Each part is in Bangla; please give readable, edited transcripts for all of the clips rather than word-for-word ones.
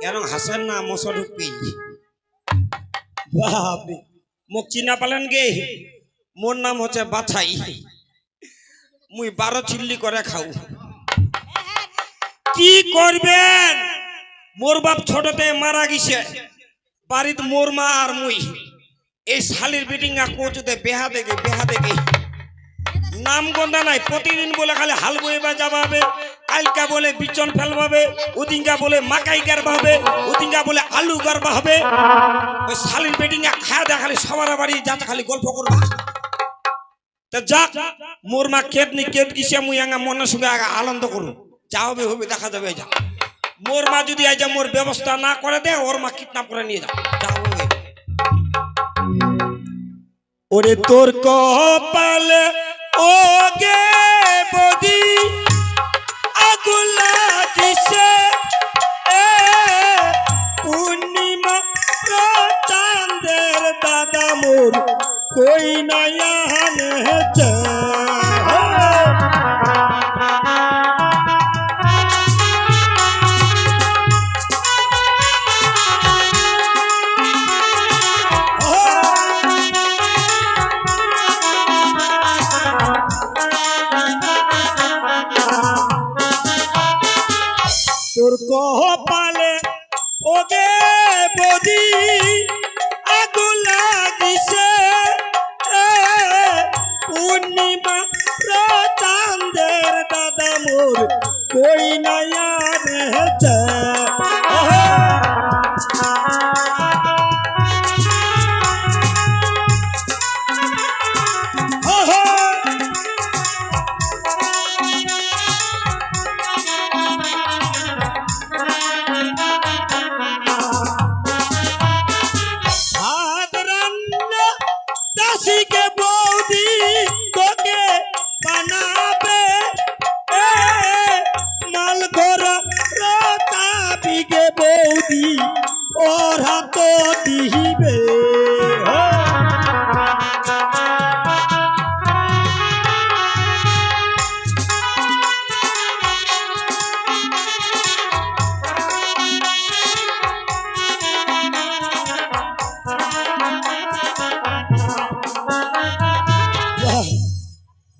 কেন হাসেন না মশা ঢুকবি বাপরে মুখ চিনা পালেন গে মোর নাম হচ্ছে বাছাই মুই 12 চিল্লি করে খাও কি করবেন মোর বাপ ছোটতে মারা গেছে বাড়িতে মোর মা আর মুই এই শালির বিটিঙ্গা কোচুতে বেহা দেখে নাম গন্ধা নাই প্রতিদিন বলে খালি হাল বইবা যাবে কালকা বলে বিচন ফেলবাবে উদিঙ্গা বলে মাকাই গারবা হবে উদিঙ্গা বলে আলু গারবা হবে ওই শালির বিটিঙ্গা খায়া দেয়া খালি সবার বাড়ি যাতে খালি গল্প করবা তা যাক মোর মা কেত গিছে মুই আঙ্গা মনের সঙ্গে আনন্দ করু যা হবে হবে দেখা যাবে যা মোর মা যদি আজ মোর ব্যবস্থা না করে দেয় ওর মা কিডন্যাপ করে নিয়ে যাও যা হবে ওরে তোর কপালে ও গে বদি আগুলা দিছে পূর্ণিমা চাঁদের দাদা মোর কই নয়া হেছে তোর কপালে ওগে বদি আগুলা দিছে পূর্ণিমা চাঁদের দাদা মোর কই নয়া রেছে के बौदी तोके बनाबे माल घर रोता बिगे बौदी और हाथ दिहिबे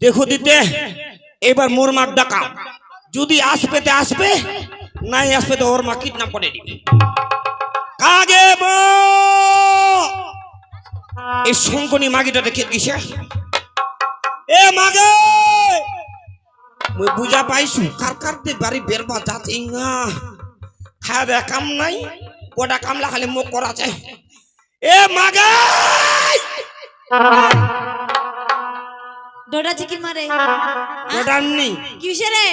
देखो दीते एबार मोर मार डाका যদি আসবে তে আসবে নাই আসবে তো ওর মা কিডন্যাপ করে দিবে কাগে বো এই শঙ্কনি মাগিটাতে খেত গিছে এ মাগে মই বুঝা পাইছু কার দে বাড়ি বেরবা যাচ্ছে না খায়া দে কাম নাই কোটা কামলা খালি মুখ করা চাই এ মাগে ডোডা চিকেন মারে ডোডাননি কিসে রে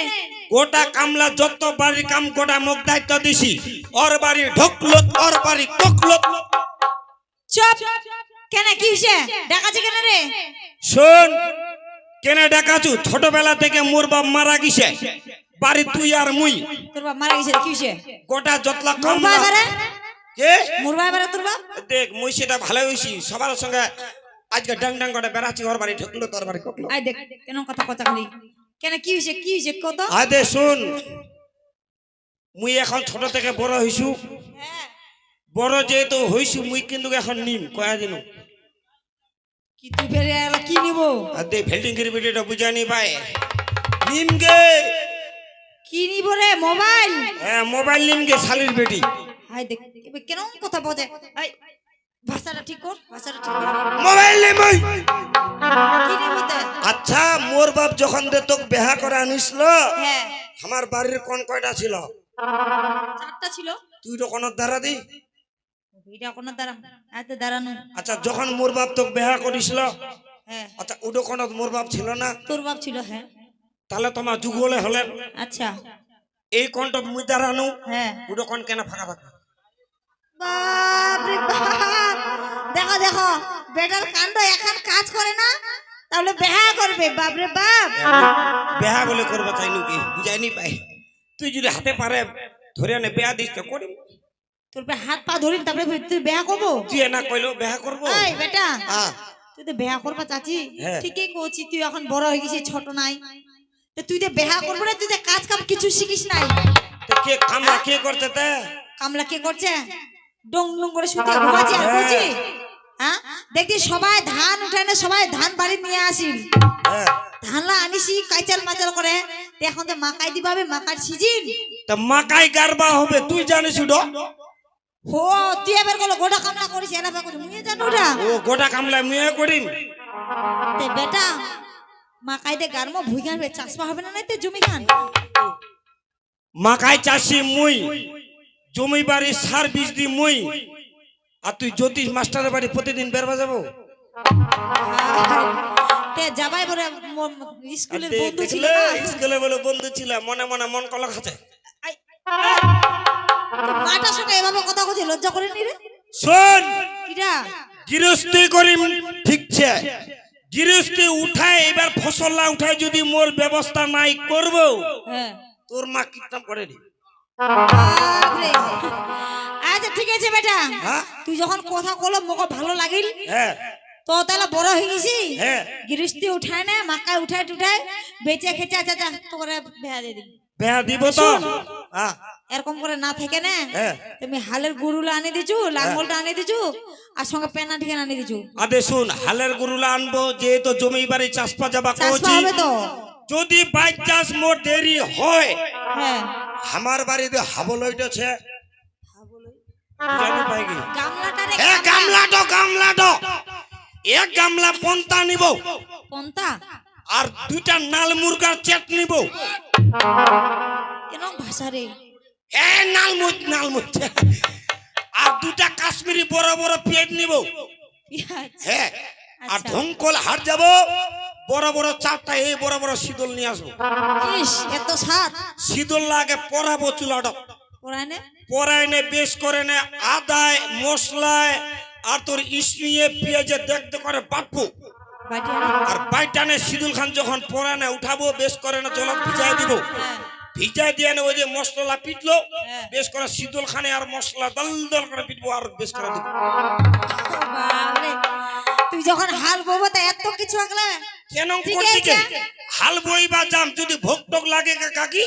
গোটা কামলা যত বাড়ি কাম গোটা মুখ দায়িত্ব দিছি ওর বাড়ি ঢকলো ওর বাড়ি টকলো চুপ কেন কিসে ডাকা চিকেন রে শুন কেন ডাকাছু ছোটবেলা থেকে মোর বাপ মারা গিছে বাড়ি তুই আর মুই তোর বাপ মারা গেছে কিসে গোটা যতলা মোর কাম ভাই বারে কে মোর ভাই বারে তোর বাপ দেখ মুই সেটা ভালো হইছি সবার সঙ্গে আজকে ডাং ডাং করে বেড়াচ্ছি ওর বাড়ি ঢকলো তোর বাড়ি টকলো আই দেখ কেন কথা কথা খালি কেন কি হইছে কত আদে শুন মুই এখন ছোট থেকে বড় হইছু হ্যাঁ বড় যেহেতু হইছু মুই কিন্তু এখন নিম কয়া দিন কি তুই ফেরে আলা কি নিব আদে ফিল্ডিং এর ভিডিওটা বুঝানি ভাই নিম গে কি নিব রে মোবাইল হ্যাঁ মোবাইল নিম গে শালির বেটি আই দেখ এবে কেন কথা বজে আই ভাষাটা ঠিক কর মোবাইল নিম কি নিব তে আচ্ছা মোর বাপ যখন দে তোক বিয়া করে আনিছিল হ্যাঁ আমার বাড়ির কোন কয়টা ছিল চারটা ছিল তুই তো কোন দ্বারা দি ভিডিও কোন দ্বারা এত দাঁড়ানো আচ্ছা যখন মোর বাপ তোক বিয়া করিছিল হ্যাঁ আচ্ছা উডো কোন মোর বাপ ছিল না তোর বাপ ছিল হ্যাঁ তাহলে তোমার যুগলে হলে আচ্ছা এই কোনটা মুই দাঁড়ানো হ্যাঁ উডো কোন কেন ফাঁকা থাকবে বাপ রে বাপ দেখো দেখো বেটার কাণ্ড এখন কাজ করে না তাহলে বেহা করবে বাপ রে বাপ বেহা বলে করবো চাইনু কি বুঝাইনি পাই তুই যদি হাতে পারে ধরে আনে বেহা দিস তো করিম তোর হাত পা ধরিম তারপরে তুই বেহা করবো তুই না কইলো বেহা করবো এই বেটা হ্যাঁ তুই তো বেহা করবা চাচি হ্যাঁ। ঠিকই কইছি তুই এখন বড় হয়ে গেছিস ছোট নাই তো তুই তো বেহা করবো না তুই তো কাজ কাম কিছু শিখিস নাই তো কে কামরা কে করতে তে কামলা কি করছে ডং ডং করে শুতে ঘুমাচ্ছে আর করছি হ্যাঁ দেখি সবাই ধান উঠানে সবাই ধান বাড়ি নিয়ে আসিল হ্যাঁ ধানলা আনিসি কাইচাল মাচাল করে তো এখন তো মাকাই দিবাবে মাকার সিজন তা মাকাই গারবা হবে তুই জানিস ওটা হো তুই এবার বলো গোটা কামলা করিস এরা করে মুই জানো ওটা ও গোটা কামলা মুয়ে করিম তে বেটা মাকাইতে গারমো ভুইগান বে চাষবা হবে না নাইতে জমি খান মাকাই চাষি মুই জমি বাড়ি সার বীজ দি মুই আর তুই জ্যোতিষ মাস্টারের বাড়ি প্রতিদিন বেরবা যাবো তে যাবাই বলে স্কুলের বন্ধু ছিল দেখলে, না স্কুলে বলে বন্ধু ছিল মনে মনে মন কলক আছে মাটা সঙ্গে এভাবে কথা কইছে লজ্জা করে নি রে শোন কিরা গৃহস্থী করিম ঠিকছে গৃহস্থী উঠায় এবার ফসল না উঠায় যদি মোর ব্যবস্থা নাই করব হ্যাঁ তোর মা কিডন্যাপ করে নি বাপরে আচ্ছা ঠিক আছে বেটা হ্যাঁ তুই যখন কথা কলো মোকে ভালো লাগিল হ্যাঁ তো তাহলে বড় হয়ে গেছি হ্যাঁ গৃহস্থী উঠায় না মাকায় উঠায় টুঠায় বেচে খেচা চাচা তো করে বেয়া দিয়ে দিবি বেয়া দিব তো হ্যাঁ এরকম করে না থেকে না হ্যাঁ তুমি হালের গরুলা আনি দিছু লাঙ্গলটা আনি দিছু আর সঙ্গে পেনা ঠিকানা আনি দিছু আদে শুন হালের গরুলা আনবো যেহেতু জমি বাড়ি চাষপা যাবা চাষবা করছি হবে তো যদি বাই চাষ মোর দেরি হয় হ্যাঁ আমার বাড়িতে হাবল হইতেছে জানি পাই কি গামলাটা রে এ গামলাটো এক গামলা পন্তা নিব পন্তা আর দুইটা নাল মুরগার চেট নিব কেন ভাষা রে এ নালমুট আর দুটা কাশ্মীরি বড় বড় পেট নিব পেঁয়াজ হ্যাঁ আর আচ্ছা। ঢঙ্কল হাট যাব বড় বড় চারটা এই বড় বড় শীতল নিয়ে আসবো ইস এত সাত শীতল লাগে পরাবো চুলাটা ওরাই না পরায় নে বেশ করে নে আদায় মশলায় আর তোর ইসমিয়ে পেঁয়াজে দেখতে করে বাটবো বাটি আরে আর বাইটানে শীতল খান যখন পরানে উঠাবো বেশ করে না জল ভিজাই দিব হ্যাঁ ভিজাই দিয়ে ওই যে মশলা পিটলো হ্যাঁ। বেশ করে শীতল খানে আর মশলা দল দল করে পিটবো আর বেশ করে দেবো বাপরে তুই যখন হাল ববো তা এত কিছু আগলা কেন ঠিক করছি আছে। কে? হাল বই বা জাম যদি ভোগ টোক লাগে কাকি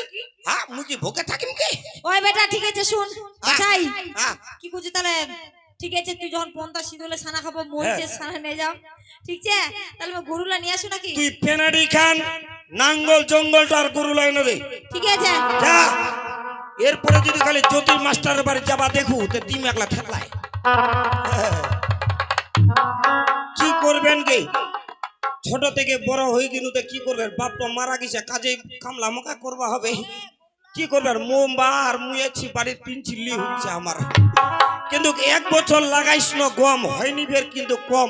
হ্যাঁ মুই ভোগে থাকিম কে ওই বেটা ঠিক আছে শুন চাই হ্যাঁ কি করছিস তাহলে ঠিক আছে তুই যখন পন্তা শীতলে ছানা খাবো মরিচের ছানা নিয়ে যাও ঠিক আছে তাহলে আমি গরুলা নিয়ে আসু নাকি তুই পেনাডি খান নাঙ্গল জঙ্গলটা আর গরু লাইনে দে ঠিক আছে যা এরপরে যদি খালি জ্যোতির মাস্টারের বাড়ি যাবা দেখু তো তিম একলা থাকলাই কি করবেন কে ছোট থেকে বড় হয়ে গেল তো কি করবেন বাপ তো মারা গেছে কাজে কামলা মকা করবা হবে কি করবেন মোম বার মুয়েছি বাড়ির তিন চিল্লি হচ্ছে আমার কিন্তু এক বছর লাগাইস না গম হয়নি বের কিন্তু কম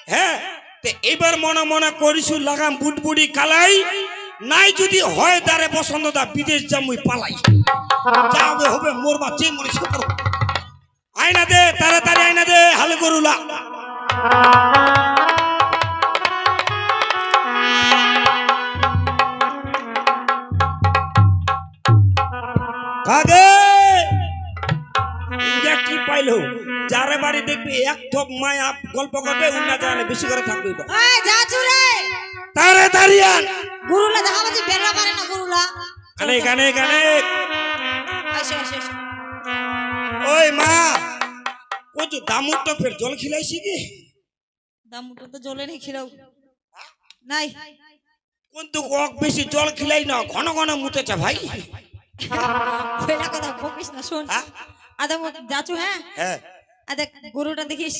হ্যাঁ তে এবার মনে মনে করিস লাগাম বুটবুড়ি কালাই নাই যদি হয় দারে বসন্ত দা বিদেশ জামুই পালাই যাবে হবে মোর বাচ্চা মরিস আয়না দে তাড়াতাড়ি আয়না দে হাল গরুলা কাগে ইন্ডিয়া কি পাইলো যারে বাড়ি দেখবি এক থপ মায়া গল্প করবে উন্না জানে বেশি করে থাকবে ওই যাচু রে তাড়াতাড়ি আন গরুলা দেখা পাচ্ছি বেরলা পারে না গরুলা কানে কানে কানে আসো আসো আসো। ওই মা কচু দামুর তো ফের জল খিলাইছি কি দামুটা তো জ্বলে নেই খিলাও নাই কিন্তু ওক বেশি জল খিলাই না ঘন ঘন মুতেছে ভাই বেলা কথা বকিস না শোন হ্যাঁ? আদা যাচু হ্যাঁ হ্যাঁ আদা গরুটা দেখিস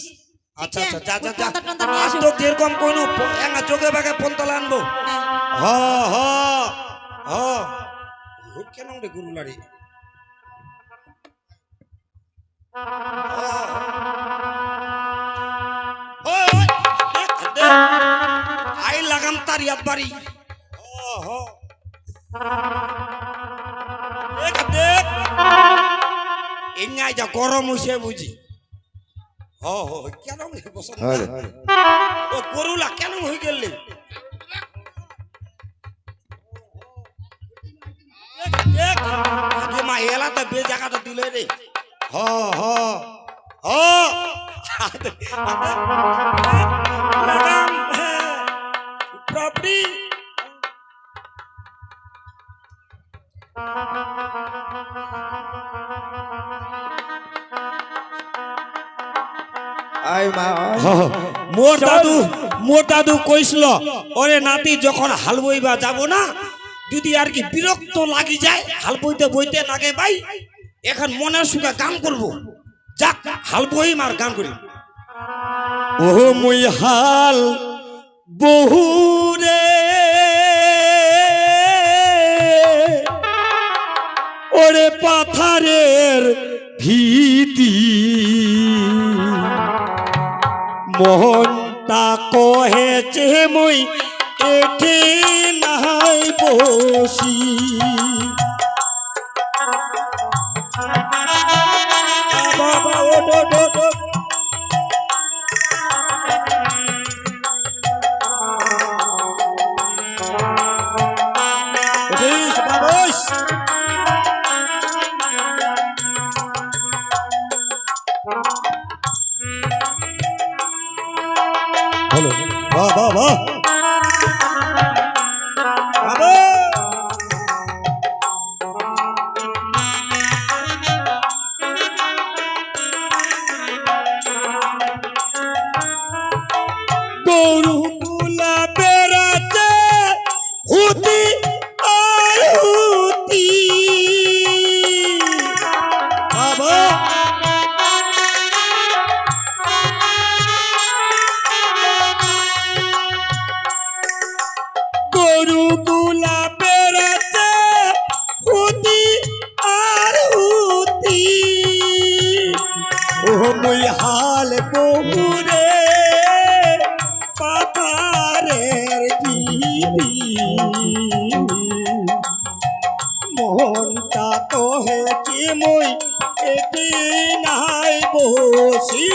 আচ্ছা আচ্ছা যা যা যা পন্তা টন্তা নিয়ে আজ আসো। তো যেরকম কোনো এঙ্গা চোখে বাগে পন্তলা আনবো হ্যাঁ। হ হ হ হুট কেন রে গুরুলারি আই লাগাম তার ইয়াদ বাড়ি হ দেখ দেখ এঙ্গাই যা গরম হইছে বুঝি হ হ কেন বসন্ত ও গরুলা কেন হয়ে গেলি দেখ আগে মা এলাতে বে জায়গাটা দিলে রে হ হ হ লাগাম প্রপার্টি আয় মা মোর দাদু কইছিল ওরে নাতি যখন হাল বইবা যাব না যদি আর কি বিরক্ত লাগি যায় হাল বইতে বইতে লাগে ভাই এখন মনের সুখে গান করব যাক হাল বই মার গান করি ও মুই হাল বহুরে ওরে পাথারের ভীতি মোহনটা কহেছে মই এঠে নাই বসি বাবা ও ডো ডো ডো উঠিস বাবুস হ্যালো বাহ বাহ বাহ বাবা গরু গুলা বেড়াতে হুতি আর হুতি বাবা গরু গুলা বেড়াতে হুতি আর হুতি ও মুই হাল বহুরে পাথারের দিদি মোহনটা তো হেছি মুই এটি নাই বসি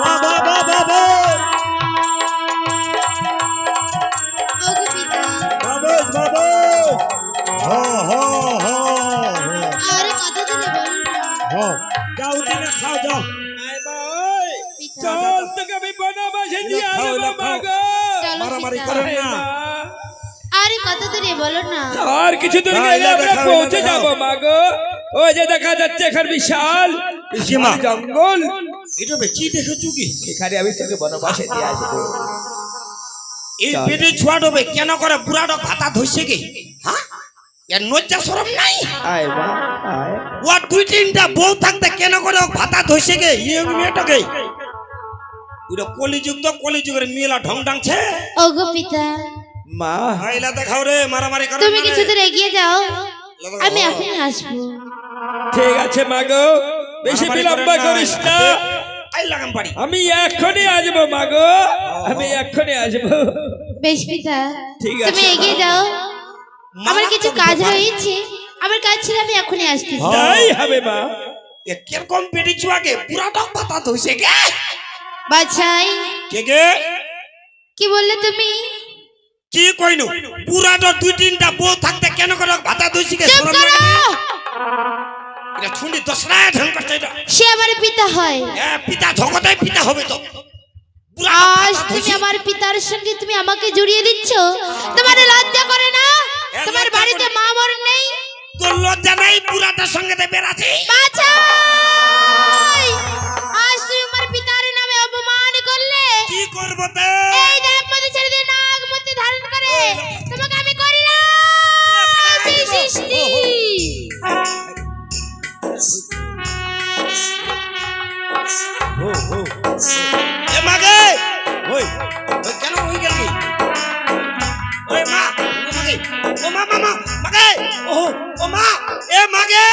বাবা বাবা বাবা ওগো পিতা বাবুস বাবুস হ হ হ আরে কথা তো বল হ যাও দিনে খাও যাও পিতা চল তোকে আমি বনবাসে দিয়ে খাও, আসবো খাও। মা গো। চলো মারামারি পিতা। করেন না আরে কথা তো বলো না আর কিছু দূর না, গেলে এটা আমরা দেখাও, পৌঁছে এটা দেখাও। যাবো মা গো। ওই যে দেখা যাচ্ছে এখানে বিশাল সীমা। জঙ্গল এটা বেশি দেখেছো কি এখানে আমি তোকে বনবাসে দিয়ে আসবো এই চল। পেটে ছুয়াডবে কেন করে বুড়াটা ভাতা ধইছে কি হ্যাঁ এর লজ্জা শরম নাই আয় মা আয় ও দুই তিনটা বউ থাকতে কেন করে ও ভাতা ধইছে গে ইয়ে মেয়েটাকে ওটা কলিযুগ তো কলিযুগের মেলা ঢং ডাংছে ওগো পিতা মা আইলা দেখাও রে মারামারি করে তুমি কিছু দূর এগিয়ে যাও আমি এখনই আসবো ঠিক আছে মা গো বেশি বিলম্ব করিস না আই লাগাম বাড়ি আমি এখনই আসবো মা গো আমি এখনই আসবো বেশ পিতা ঠিক আছে, তুমি এগিয়ে মা। যাও আমার মামা কিছু তো কাজ ব্যাপার। রয়েছে আমার কাজ ছিল আমি এখনই আসতেছি হ্যাঁ। তাই হবে মা এ কিরকম পেটে ছুয়াকে বুড়াটা ভাতা ধইছে গে বাছাই কে গে কি বললে তুমি কি কইনু পুরাটা দুই তিনটা বউ থাকতে কেন করে ও ভাতা ধইছে গে চুপ শরম করো লাগে না? এটা ছুন্ডি দশরা ঢং করছে এটা সে আমার পিতা হয় পিতা জগতে পিতা হবে তো বুড়াটা আজ ভাতা তুমি ধইছে। আমার পিতার সঙ্গে তুমি আমাকে জড়িয়ে দিচ্ছ তোমার লজ্জা করে না তোমার লজ্জা বাড়িতে করে। মা মর নেই তোর লজ্জা নাই বুড়াটার সঙ্গে তো বেড়াচ্ছি বাছাই আজ তুমি আমার পিতার নামে অপমান করলে কি করবো তে এই দেব মধ্যে ছেড়ে দিয়ে নাগ মধ্যে ধারণ করে তোমাকে আমি করি না বিশিষ্টি এ মাগে ওই ওই কেন ওই গেলি ওই মা ও মাগে ও মা মামা মাগে ও মা এ মাগে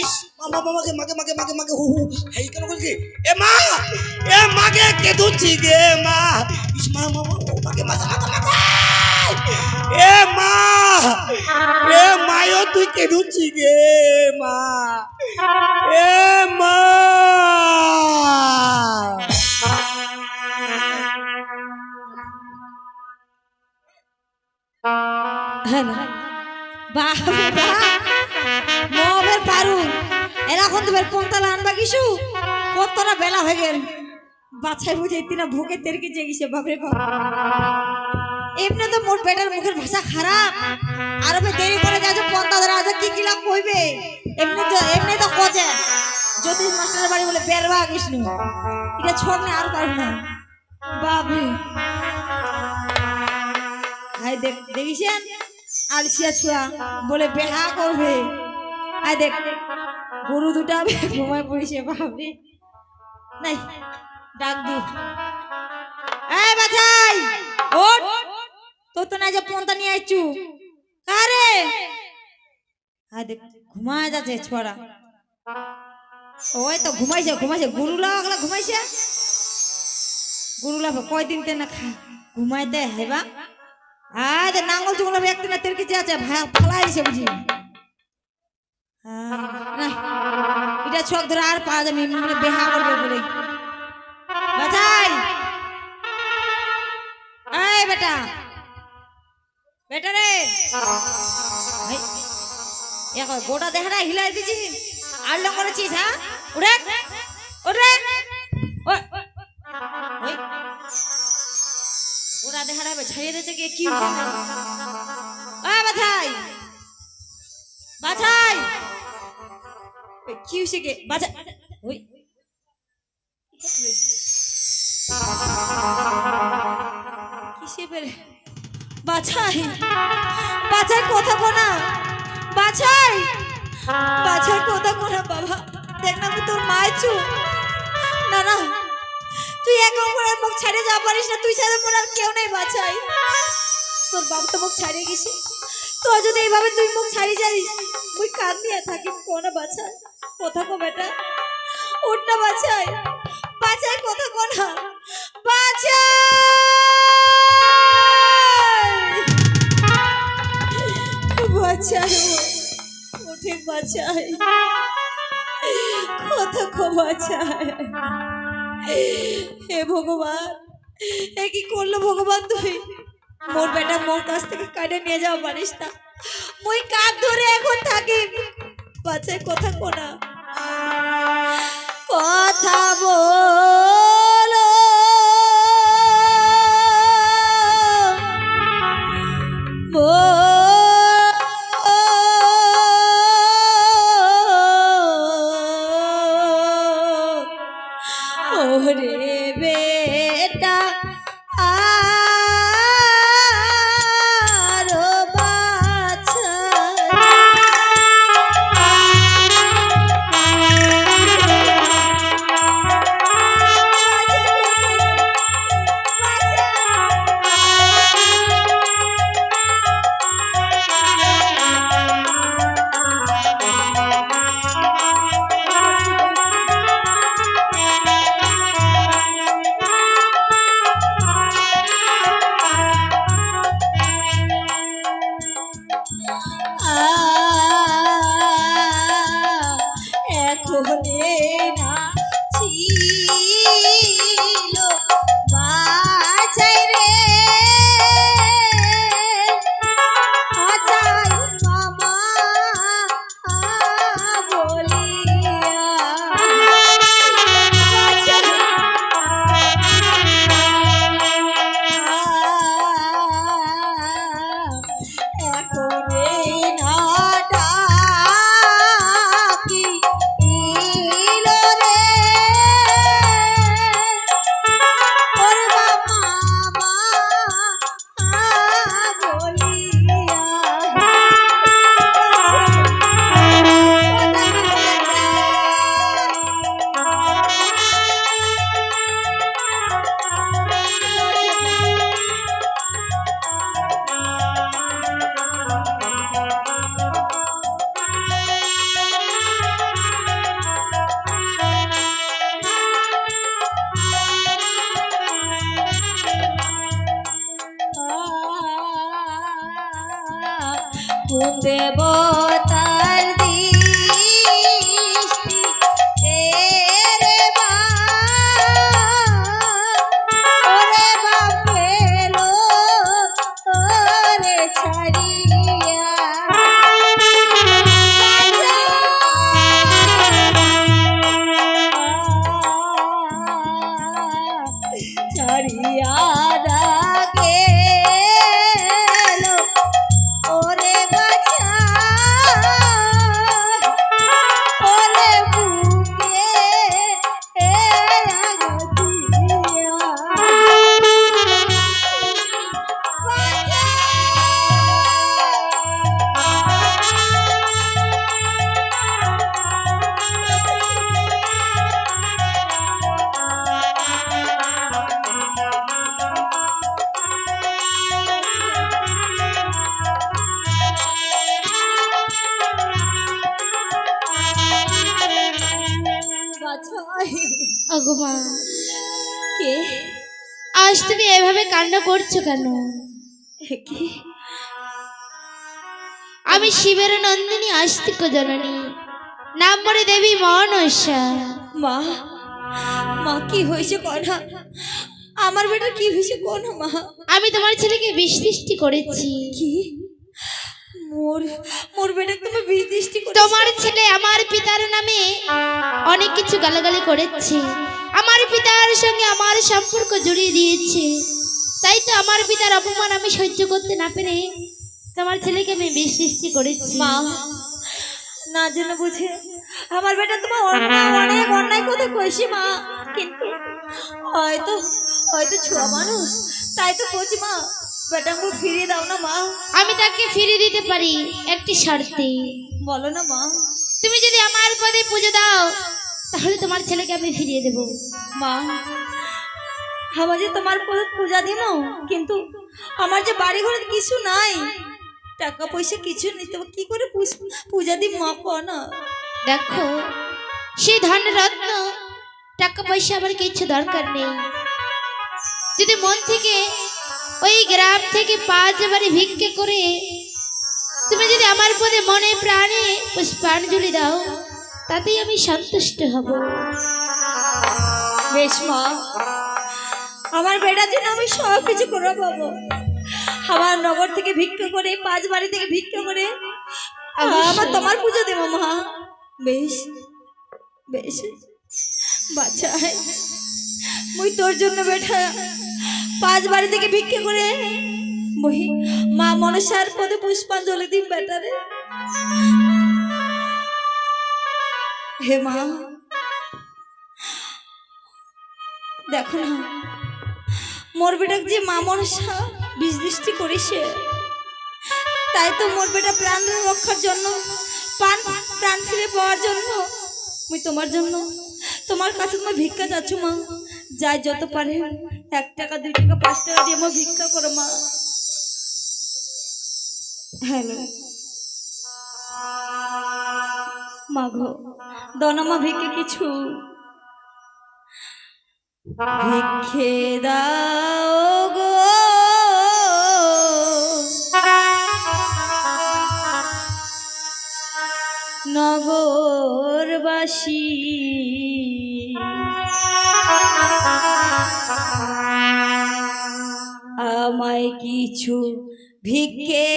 ইস মামা মামাকে মাগে মাগে মাগে মাগে হু হু হাই কেন কইছি এ মাগে কে দুছি গে মা ইস মা মামা ও মাগে মাগে মাগে মাগে এ মায়ো তুই কে দুছি গে মা এ মা বাবা মবের পারু এরকম তোমার কোনতালা আনবা কিছু কতটা বেলা হয়ে গেল বাছাই বুঝে তিনা ভুকে তেরকে জেগিছে বাপরে বাপ এমনি তো মোর বেটার মুখের ভাষা খারাপ আর আমি দেরি করে যাচ্ছে পন্তা ধরে আজ কি কিলা কইবে এমনি তো কজে জ্যোতিষ মাস্টারের বাড়ি বলে বেরবা কৃষ্ণ এটা ছক নেই আর পারব না বাপরে হাই দেখিছেন আলসিয়া ছুয়া বলে বেহা করবে আই দেখ গরু দুটা ঘুমায় পড়িছে বাপরে নাই ডাক দি এই বাছাই ওঠ তো তো না যে পন্তা নিয়ে আইছু কারে আই দেখ ঘুমায় যাচ্ছে ছোড়া ওই তো ঘুমাইছে গুরুলা আগলা ঘুমাইছে গুরুলা কয়দিন তে না খা ঘুমাইতে হেবা আয় দে নাঙ্গল চুংলা ব্যক্তি না তের কিছু আছে ফালাইছে বুঝি এটা ছক ধরে আর পাওয়া যাবে মানে বেহা করবে বলে বাজাই এই বেটা বেটা রে এখন গোটা দেখাটা হিলাই দিছি আর লং করেছিস হ্যাঁ উড়ে উড়ে ওরা দেখাটা ছাড়িয়ে দিয়েছে কি বাছাই বাছাই কি হয়েছে কে বাছাই ওই কিসে বেরে বাছাই বাছাই কথা কোনা বাছাই বাছাই কথা কোনা বাবা দেখ না আমি তোর মায়ের চু না না তুই এক করে মুখ ছাড়িয়ে যা পারিস না তুই ছাড়া মোর আর কেউ নেই বাছাই তোর বাপ তো মুখ ছাড়িয়ে গেছে তো যদি এইভাবে তুই মুখ ছাড়িয়ে যাইস তুই কান নিয়ে থাকি কোন বাছাই কথা কো বেটা উঠ না বাছাই বাছাই কথা কো না বাছাই বাছাই উঠে বাছাই কথা কো বাছাই হে ভগবান এ কি করলো ভগবান তুই মোর বেটা মোর কাছ থেকে কাটে নিয়ে যাওয়া পারিস না মুই কাক ধরে এখন থাকি বাচ্চাই কথা কোনা কথা বলো ওরে বেটা বাছাই। ওগো মা, কে? আজ তুমি এভাবে কান্না করছো কেন? এ কি? আমি শিবের নন্দিনী আস্তিক জননী, নাম বলে দেবী মনসা। মা, মা কি হয়েছে কনা? আমার বেটা কি হয়েছে কোন মা? আমি তোমার ছেলেকে বিষ সৃষ্টি করেছি। কি? মোর মোর বেটা তুমি বিষ দৃষ্টি করে? তোমার ছেলে আমার পিতার নামে অনেক কিছু গালাগালি করেছে, আমার পিতার সঙ্গে আমার সম্পর্ক জড়িয়ে দিয়েছে। তাই তো আমার পিতার অপমান আমি সহ্য করতে না পেরে তোমার ছেলেকে আমি বিষ সৃষ্টি করেছি। মা, না জেনে বুঝে আমার বেটা তোমার অনেক অন্যায় কথা কইছি মা, কিন্তু হয়তো হয়তো ছোয়া মানুষ তাই তো কইছি মা, বেটাকে ফিরিয়ে দাও না মা। আমি তাকে ফিরিয়ে দিতে পারি একটি শর্তে। বলো না মা। তুমি যদি আমার পদে পুজো দাও তাহলে তোমার ছেলেকে আমি ফিরিয়ে দেব। মা, আমার যে তোমার পূজা দিব, কিন্তু আমার যে বাড়ি ঘরে কিছু নাই, টাকা পয়সা কিছু নেই, তো কি করে পূজা দিব মা কো না? দেখো, সেই ধন রত্ন টাকা পয়সা আমার কিছু দরকার নেই। যদি মন থেকে ওই গ্রাম থেকে 5 বারে ভিক্ষে করে তুমি যদি আমার পদে মনে প্রাণে পুষ্পাঞ্জলি দাও তাতেই আমি সন্তুষ্ট হব। বেশ মা, আমার বেটার জন্য আমি সব কিছু করে পাবো। আমার নগর থেকে ভিক্ষা করে, 5 বাড়ি থেকে ভিক্ষা করে আমার তোমার পুজো দেবো মা। বেশ বেশ বাচ্চাই, মুই তোর জন্য বেটা 5 বাড়ি থেকে ভিক্ষা করে বহি মা মনসার পদে পুষ্পাঞ্জলি দিম বেটারে। হে মা, দেখো না মোর বেটাকে যে মা মনসা বিষ দৃষ্টি করিছে, তাই তো মোর বেটা প্রাণ রক্ষার জন্য, প্রাণ ফিরে পাওয়ার জন্য মুই তোমার জন্য তোমার কাছে তোমার ভিক্ষা চাচ্ছু মা। যাই যত পারে 1 টাকা 2 টাকা 5 টাকা দিয়ে আমার ভিক্ষা করো মা। হ্যালো মা গো, দনা মা ভিক্ষে কিছু ভিক্ষে দাও গো, নগরবাসী আমায় কিছু ভিক্ষে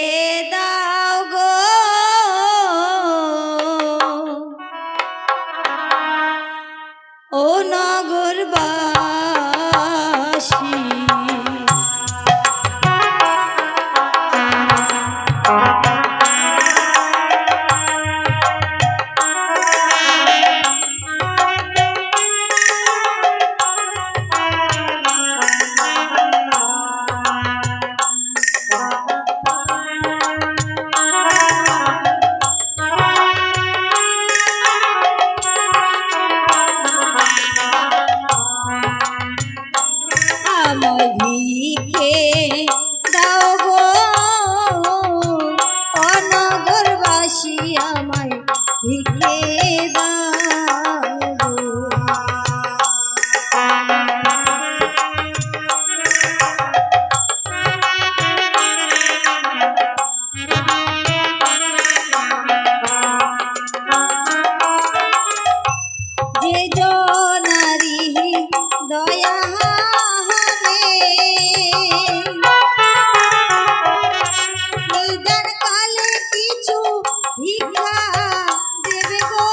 দাও গো, ও নগরবাসী। আমায় ভিক্ষে দাও গো, অনগরবাসী আমায় ভিক্ষে দাও গো। যে জনারি দয়া হবে, নিদান কালে কিছু ভিক্ষা দেবে গো।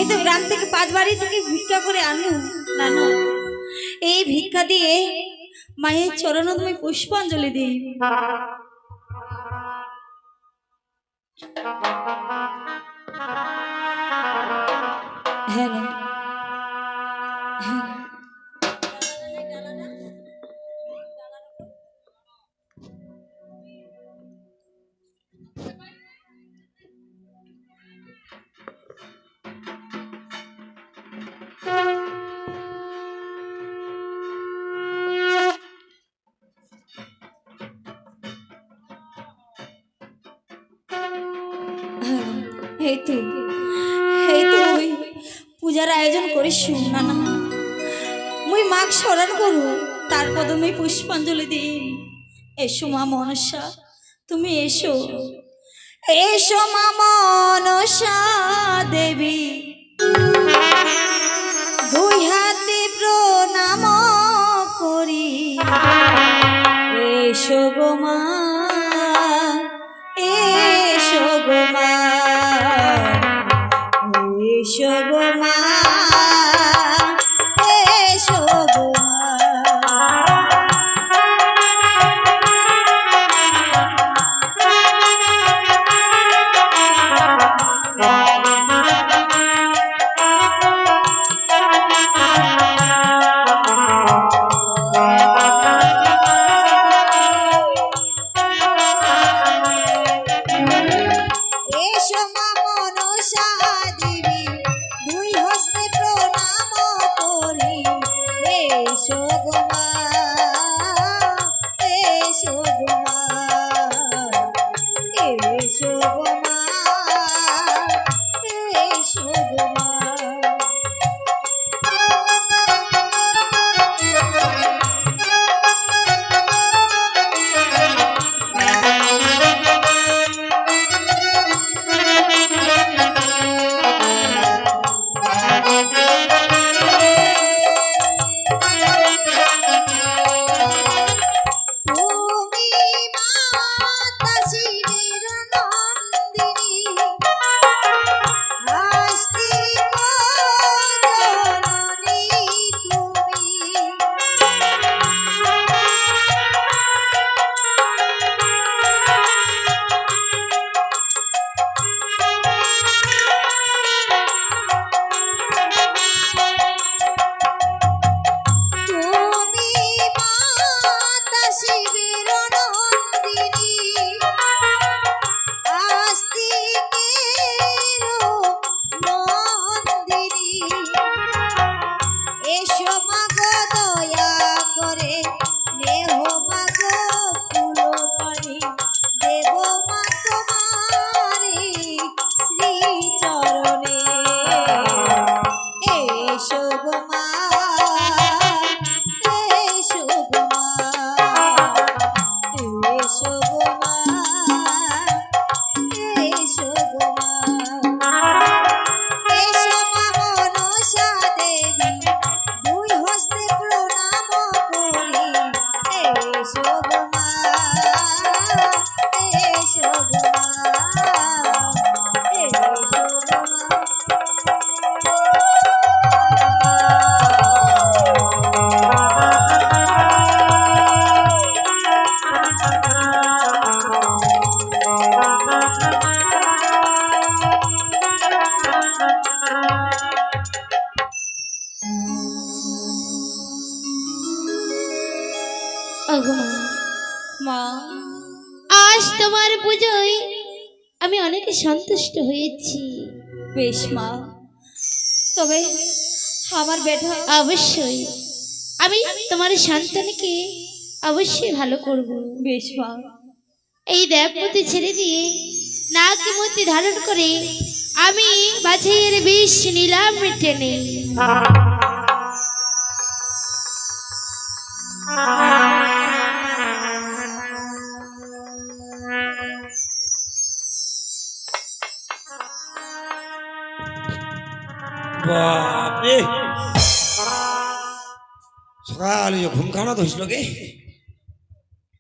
এই তো গ্রাম থেকে 5 বাড়ি থেকে ভিক্ষা করে আনু নানু, এই ভিক্ষা দিয়ে মায়ের চরণ তুমি পুষ্পাঞ্জলি দিই। হ্যাঁ না? হ্যাঁ না? এই তো ওই পূজার আয়োজন করিস না না, মুই মাক স্মরণ করু, তার পদমে পুষ্পাঞ্জলি দিই। এসো মা মনসা, তুমি এসো, এসো মা মনসা দেবী, দুই হাতে প্রণাম করি। এসো গো মা, এসো গো মা, এসো গো মা, এসো গো মা। এসো মা মনসা দেবী, দুই হস্তে প্রণাম করি। এসো গো মা, এসো গো মা, এসো গো মা, এসো গো মা। তুমি মাতা শিবের নন্দিনী, আস্তিক জননী তুমি। তুমি মাতা শিবের নন্দিনী, আস্তিকের নন্দিনী। এসো মা গো দয়া করে, নেহ মা গো ফুল পানি, দেব মা তোমারি শ্রীচরণে। এসো গো মা, এসো গো মা, এসো গো মা, এসো গো মা। এসো মা মনসা দেবী, দুই হস্তে প্রণাম করি। এসো গো মা, এসো গো মা, এসো গো মা। ওগো মা, মা, আজ তোমার পুজোয় আমি অনেক সন্তুষ্ট হয়েছি। বেশ মা, তবে আমার বেটা অবশ্যই আমি তোমার সন্তানকে অবশ্যই ভালো করব। বেশ মা, এই দেবপতি ছেড়ে দিয়ে নাকি মতি ধারণ করে আমি বাছাইয়ের বিষ নিলাম টেনে। বাপরে, সকালে যে ঘুম খাওয়ানো ধরছিল কে,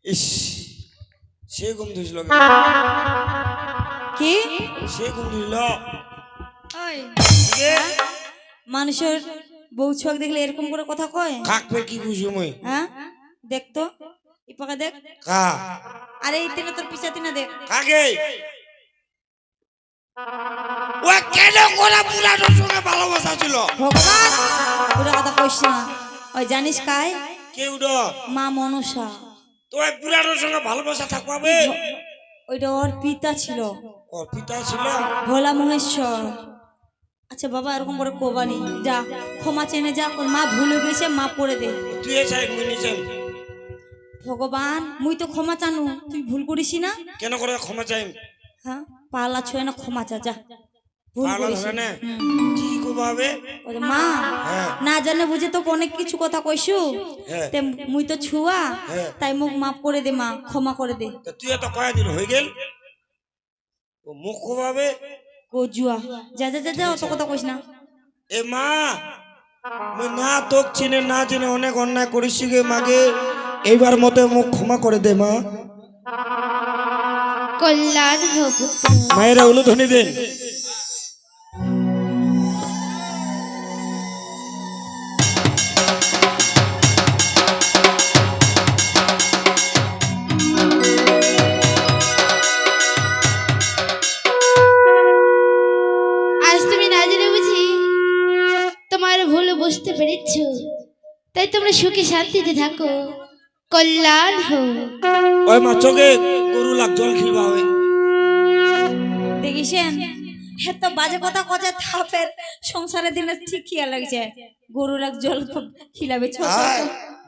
ইস সে ঘুম ধরছিল কে, কি সে ঘুম ধরল ওই কে? মানুষের বউ ছোয়াক দেখলে এরকম করে কথা কয়? কাকবে কি বুঝি মই হ্যাঁ দেখতো ইপাকা দেখ। কা আরে এই তিনে তোর পিছা তিনে দেখ। কাকে ও কেন কোনা পুরানোর সঙ্গে ভালোবাসা ছিল? ভগবান পুরো কথা কইস না। ওই জানিস কায়? কেউ ডো মা মনসা। তো ওই পুরানোর সঙ্গে ভালোবাসা থাকবে? ওইটা ওর পিতা ছিল, ওর পিতা ছিল ভোলা মহেশ্বর। আচ্ছা বাবা এরকম করে কোবানি, যা ক্ষমা চেনে যা, ওর মা ভুল হয়ে গেছে, মা পড়ে দে। তুই চাই মিনিছেন ভগবান মুই তো ক্ষমা চানু, তুই ভুল করিস না। কেন করে ক্ষমা চাই? হ্যাঁ পালা ছুঁয়ে না ক্ষমা চা, যা ভুল পালা করিস হবে না। হুম। কি করবে? ওরে মা হ্যাঁ। না জানে বুঝে তো অনেক কিছু কথা কইছু, হ্যাঁ। তে মুই তো ছুয়া, হ্যাঁ। তাই মুখ মাফ করে দে মা, ক্ষমা করে দে। তা তুই এত কয়দিন হয়ে গেল ও মুখ কোবাবে? গজুয়া যা যা যা যা, অত কথা কইস না। এ মা মুই না তোক চিনে না চিনে অনেক অন্যায় করিস গে মাগে, এইবার মতে মুখ ক্ষমা করে দে মা। কল্যাণ হোক। মায়েরা উলুধ্বনি দেন। আজ তুমি না জেনে বুঝি তোমার ভুল বুঝতে পেরেছো, তাই তোমরা সুখে শান্তিতে থাকো। কল্যাণ হোক। ওই মা চোখে গরু লাগ জল খিবা হবে। দেখিছেন এত বাজে কথা কচে থাপের সংসারের দিনে ঠিক খিয়া লাগছে, গরু লাগ জল খিলাবে ছোট আয়,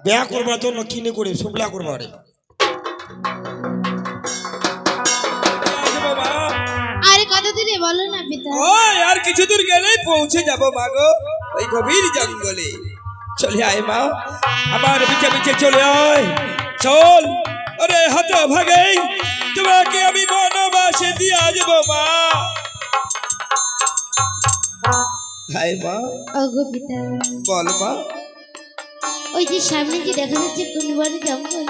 বিয়া করবার জন্য কিনে করে শুভলা করবারে। আর কত দূরে বলো না পিতা? ওই আর কিছু দূর গেলেই পৌঁছে যাব মাগো, ওই গভীর জঙ্গলে। চলে আয় মা, আমার পিছে পিছে চলে আয়, চল। আরে হাত ভাগে, তোমাকে আমি বনবাসে দিয়ে যাব মা। হাই মা, ওগো পিতা, বল মা। ওই যে সামনে যে দেখা যাচ্ছে কোন বন জঙ্গল,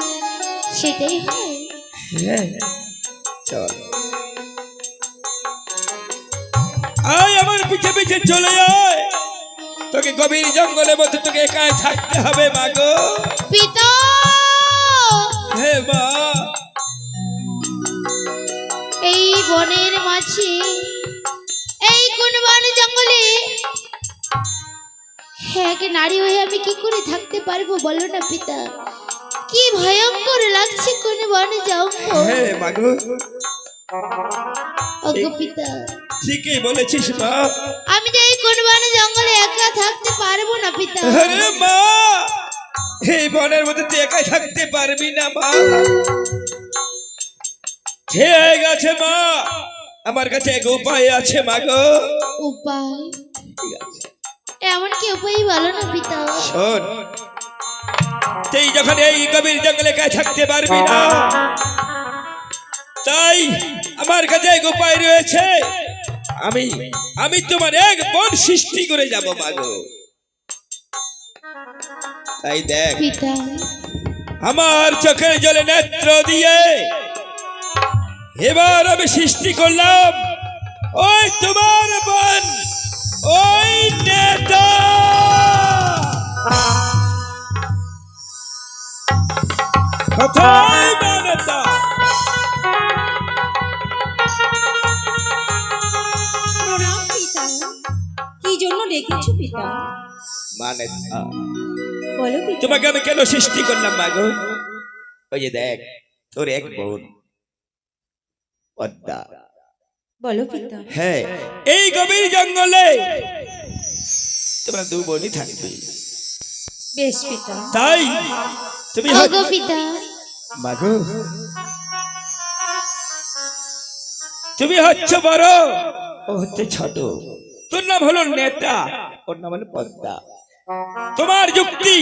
সেটাই হয়? হ্যাঁ চল, আয় আমার পিছে পিছে চলে আয়। তোকে গভীর জঙ্গলের মধ্যে তোকে একাই থাকতে হবে মাগো। পিতা হে মা, এই বনের মাঝে, এই কোন বন জঙ্গলে এক নারী হয়ে আমি কি করে থাকতে পারবো বলো না পিতা? কি ভয়ঙ্কর লাগছে কোন বন জঙ্গল। হে মাগো, ওগো পিতা, ঠিকই বলেছিস মা। আমি যে এই কোন বন জঙ্গলে একা থাকতে পারবো না পিতা। আরে মা, এই বনের মধ্যে তুই একাই থাকতে পারবি না মা। ঠিক আছে মা, আমার কাছে এক উপায় আছে মাগো। উপায়? ঠিক আছে, এমন কি উপায় বলো না পিতা? শোন, তুই যখন এই গভীর জঙ্গলে একাই থাকতে পারবি না, তাই আমার কাছে এক উপায় রয়েছে। আমি তোমার এক বন সৃষ্টি করে যাব মাগো। তাই দেখ, পিতা আমার চোখের জলে নেত্র দিয়ে এবার আমি সৃষ্টি করলাম ওই তোমার বন, ওই নেতা। কোথায় না নেতা? প্রণাম পিতা, কি জন্য ডেকেছো পিতা? মানে বলো পিতা। তোমাকে আমি কেন সৃষ্টি করলাম মাগো? ওই যে দেখ, তোর এক বোন পদ্মা। বলো পিতা। হ্যাঁ, এই গভীর জঙ্গলে তোমরা দু বোনই থাকবে। বেশ পিতা। তাই তুমি ওগো পিতা, মাগো, তুমি হচ্ছ বড়, ও হচ্ছে ছোট। তোর নাম হলো নেতা, ওর নাম হলো পদ্মা। তোমার যুক্তি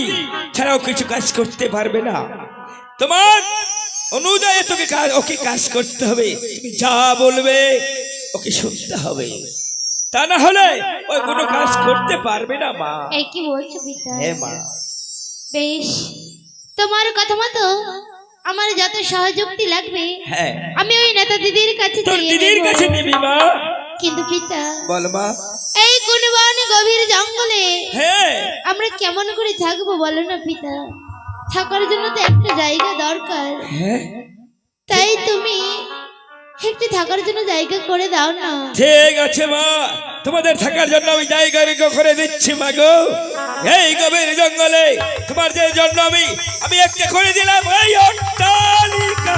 ছাড়াও কিছু কাজ করতে পারবে না। তোমার অনুযায়ী তোকে ওকে কাজ করতে হবে। তুমি যা বলবে ওকে শুনতে হবে, তা না হলে ওই কোনো কাজ করতে পারবে না মা। এই কি বলছো পিতা? হ্যাঁ মা। বেশ, তোমার কথা মতো আমার যত সহযোগিতা লাগবে হ্যাঁ, আমি ওই নেতা দিদির কাছে তোর দিয়ে দিদির নেব। কাছে নিবি মা। কিন্তু পিতা, বল মা। এই কোন বন গভীর জঙ্গলে কেমন করে থাকবো বলো না পিতা? থাকার জন্য তো একটা জায়গা দরকার। হ্যাঁ তাই তুমি একটু থাকার জন্য জায়গা করে দাও না। ঠিক আছে মা, তোমাদের থাকার জন্য আমি জায়গা করে দিচ্ছি মা গো। এই গভীর জঙ্গলে তোমার যে জন্য আমি একটা করে দিলাম এই অট্টালিকা।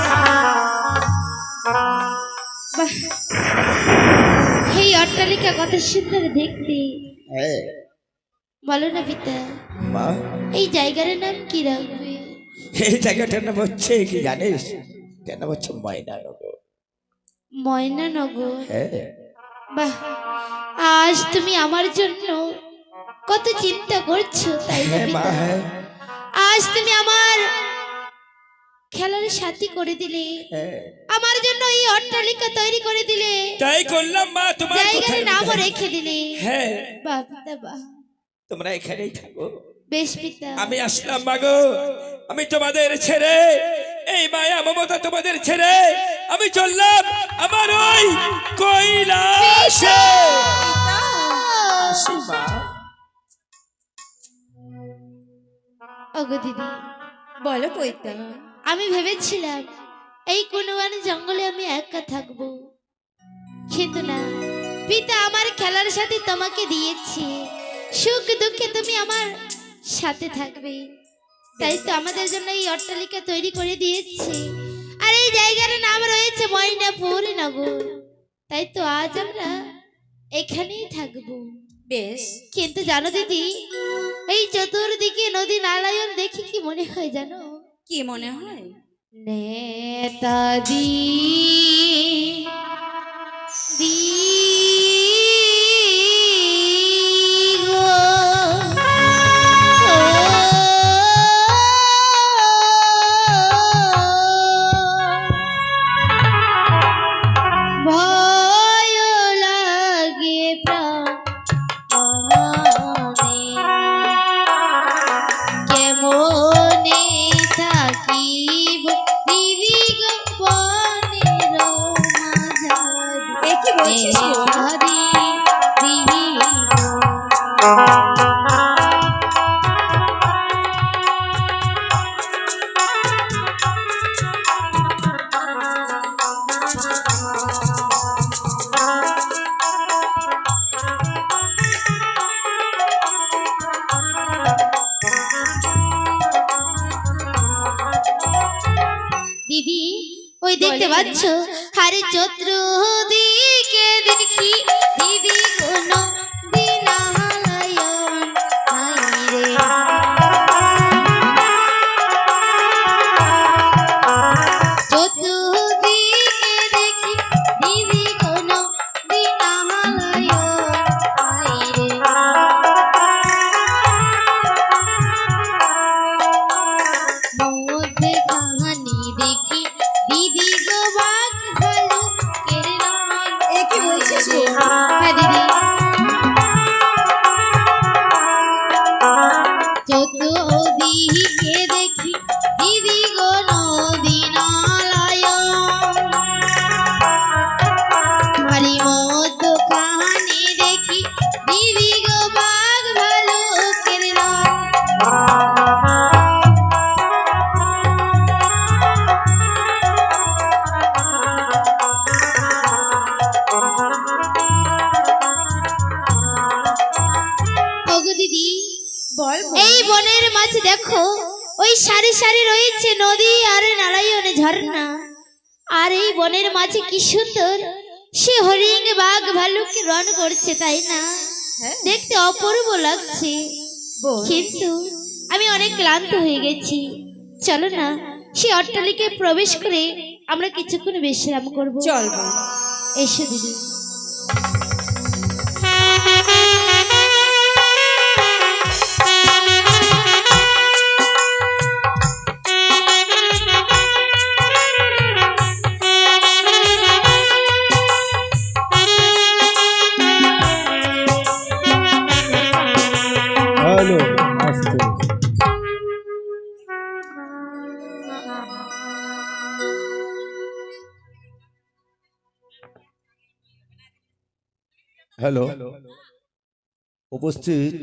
বাহ, এই অট্টালিকা কত সুন্দর দেখতে, বলো না পিতা? মা এই জায়গার নাম কি রাখবে? এই জায়গাটার নাম হচ্ছে কি জানিস? এটার নাম হচ্ছে ময়নানগর। ময়নানগর? হ্যাঁ বাহ, আজ তুমি আমার জন্য কত চিন্তা করছো, তাই না হ্যাঁ মা পিতা? হ্যাঁ আজ তুমি আমার খেলার সাথী করে দিলে, হ্যাঁ। আমার জন্য এই অট্টালিকা তৈরি করে দিলে, তাই করলাম মা, তোমার জায়গার কথার নামও মধ্যে- রেখে দিলে। হ্যাঁ বাহ পিতা বাহ, তোমরা এখানেই থাকো, বেশ পিতা। আমি আসলাম মাগো। আমি তোমাদের ছেড়ে, এই মায়া মমতা তোমাদের ছেড়ে আমি চললাম আমার ওই কৈলাসে। আসি মা। ওগো দিদি, বলো পৈতা। আমি ভেবেছিলাম এই কোনওয়ান জঙ্গলে আমি একা থাকবো, কিন্তু না, পিতা আমার খেলার সাথে তোমাকে দিয়েছি, সুখ দুঃখে তুমি আমার সাথে থাকবে। তাই তো আমাদের জন্য এই অট্টালিকা তৈরি করে দিয়েছি, আর এই জায়গার নাম রয়েছে ময়নাপুর নগর। তাই তো আজ আমরা এখানেই থাকবো। বেশ, কিন্তু জানো দিদি, এই চতুর্দিকে নদী নারায়ণ দেখি কি মনে হয় জানো? কি মনে হয়? নেতাজি ভয় লাগে প্রাণে, কেমনে থাকিব দিদি গোপনের মাঝারি। এ কি বলছিস গো? নেতাজি দিদি গো। দিদি, ওই দেখতে বলো। পাচ্ছ, হারে চতুর্দিকে দেখি দিদি কোন দিনালয়ন নাই রে। চতুর্দিকে দেখি দিদি কোন দিনালয়ন নাই রে। মধ্যে কাহানি দেখি দিদি গো বাঘ ভালুকের নয়। এ কি বলছিস গো? হ্যাঁ দিদি, চতুর্দিকে দেখি দিদি গো নদী নারায়ণ, ভারী মধ্যে কাহানি দেখি দিদি গো বাঘ ভালুকের নয়। ওগো দিদি, বল বোন। এই বনের মাঝে দেখো, ওই সারি সারি রয়েছে নদী আর নারায়ণে ঝর্ণা, আর এই বনের মাঝে কি সুন্দর সে হরিণ বাঘ ভালুক রণ করছে, তাই না? হ্যাঁ। দেখতে অপূর্ব লাগছে, বোন, কিন্তু আমি অনেক ক্লান্ত হয়ে গেছি। চলো না, সে অট্টালিকায় প্রবেশ করে আমরা কিছুক্ষণ বিশ্রাম করব। চল বোন। এসো দিদি। হ্যালো আসতে হ্যালো উপস্থিত